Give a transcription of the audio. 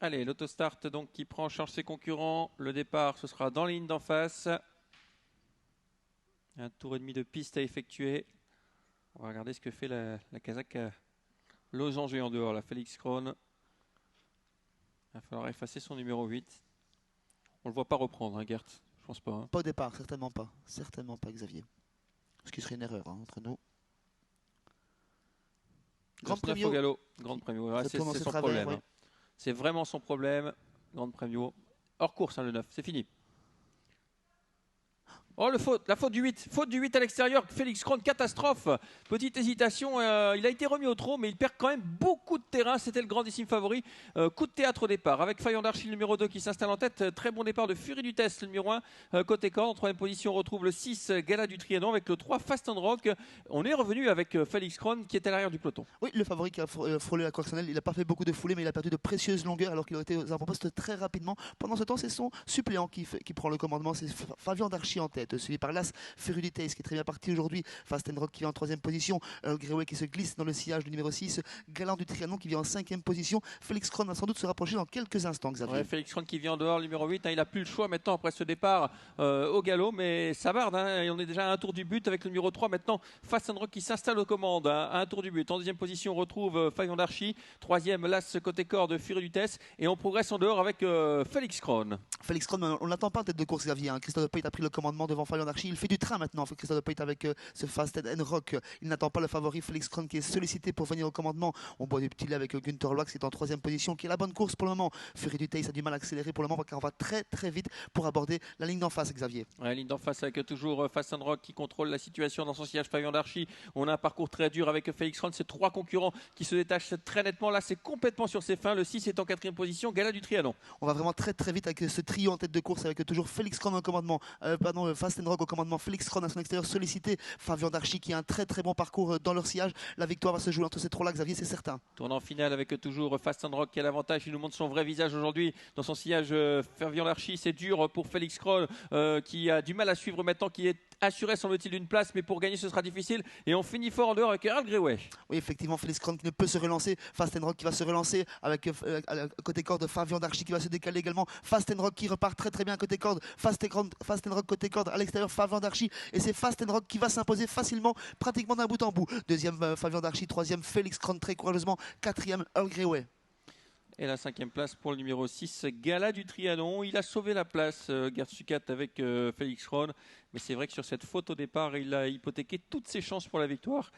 Allez, l'autostart donc qui prend en charge ses concurrents. Le départ, ce sera dans les lignes d'en face. Un tour et demi de piste à effectuer. On va regarder ce que fait la Kazakh losange en dehors, la Félix Krohn. Il va falloir effacer son numéro 8. On ne le voit pas reprendre, hein, Gert. Je pense pas. Hein. Pas au départ, certainement pas. Certainement pas, Xavier. Ce qui serait une erreur entre nous. Grand Premio. Gallo. Grand Premio. Ouais, c'est son problème. Ouais. Hein. C'est vraiment son problème. Grand Premio. Hors course, hein, le 9. C'est fini. Oh, la faute du 8. Faute du 8 à l'extérieur. Félix Krohn, catastrophe. Petite hésitation. Il a été remis au trot, mais il perd quand même beaucoup de terrain. C'était le grandissime favori. Coup de théâtre au départ. Avec Fayand Archi, le numéro 2, qui s'installe en tête. Très bon départ de Fury du Test, le numéro 1. Côté corde. En troisième position, on retrouve le 6, Gala du Trianon, avec le 3, Fast and Rock. On est revenu avec Félix Krohn, qui est à l'arrière du peloton. Oui, le favori qui a frôlé la course. Il n'a pas fait beaucoup de foulées, mais il a perdu de précieuses longueurs alors qu'il a été aux avant-postes très rapidement. Pendant ce temps, c'est son suppléant qui prend le commandement. C'est Fayand Archi en tête, suivi par l'As Fury du Test qui est très bien parti aujourd'hui. Fast and Rock qui vient en troisième position. Greway qui se glisse dans le sillage du numéro 6. Galant du Trianon qui vient en cinquième position. Félix Krohn va sans doute se rapprocher dans quelques instants, Xavier. Ouais, Félix Krohn qui vient en dehors, le numéro 8. Hein, il n'a plus le choix maintenant après ce départ au galop, mais ça barde. Hein, et on est déjà à un tour du but avec le numéro 3. Maintenant, Fast and Rock qui s'installe aux commandes à un tour du but. En deuxième position, on retrouve Fayand Archi. Troisième, l'As côté corde, Fury du Test. Et on progresse en dehors avec Félix Krohn. Félix Krohn, on l'attend pas en tête de course, Xavier. Hein. Christophe Payet a pris le commandement devant Fayand Archi. Il fait du train maintenant, Christophe Payet, avec ce Fast and Rock. Il n'attend pas le favori Félix Krohn qui est sollicité pour venir au commandement. On boit du petit lait avec Günther Loax qui est en troisième position, qui est la bonne course pour le moment. Fury du Test a du mal à accélérer pour le moment, car on va très très vite pour aborder la ligne d'en face, Xavier. Ouais, ligne d'en face avec toujours Fast and Rock qui contrôle la situation dans son sillage Fayand Archi. On a un parcours très dur avec Félix Krohn. C'est trois concurrents qui se détachent très nettement. Là, c'est complètement sur ses fins. Le 6 est en quatrième position, Gala du Trianon. On va vraiment très très vite avec ce trio en tête de course, avec toujours Félix Krohn au commandement, Fast and Rock au commandement, Félix Krohn à son extérieur sollicité, Fayand Archi qui a un très très bon parcours dans leur sillage. La victoire va se jouer entre ces trois-là, Xavier, c'est certain. Tournant final avec toujours Fast and Rock qui a l'avantage. Il nous montre son vrai visage aujourd'hui dans son sillage Fayand Archi. C'est dur pour Félix Krohn qui a du mal à suivre maintenant, qui est assuré semble-t-il d'une place, mais pour gagner ce sera difficile. Et on finit fort en dehors avec Earl Greway. Oui, effectivement, Félix Krohn qui ne peut se relancer, Fast and Rock qui va se relancer avec côté corde Fayand Archi qui va se décaler également. Fast and Rock qui repart très très bien côté corde. Fast and Rock côté corde à l'extérieur, Fayand Archi, et c'est Fast and Rock qui va s'imposer facilement, pratiquement d'un bout en bout. Deuxième Fayand Archi, troisième Félix Krohn très courageusement, quatrième Earl Greway. Et la cinquième place pour le numéro 6, Gala du Trianon. Il a sauvé la place, Gert Sukat, avec Félix Krohn. Mais c'est vrai que sur cette faute au départ, il a hypothéqué toutes ses chances pour la victoire.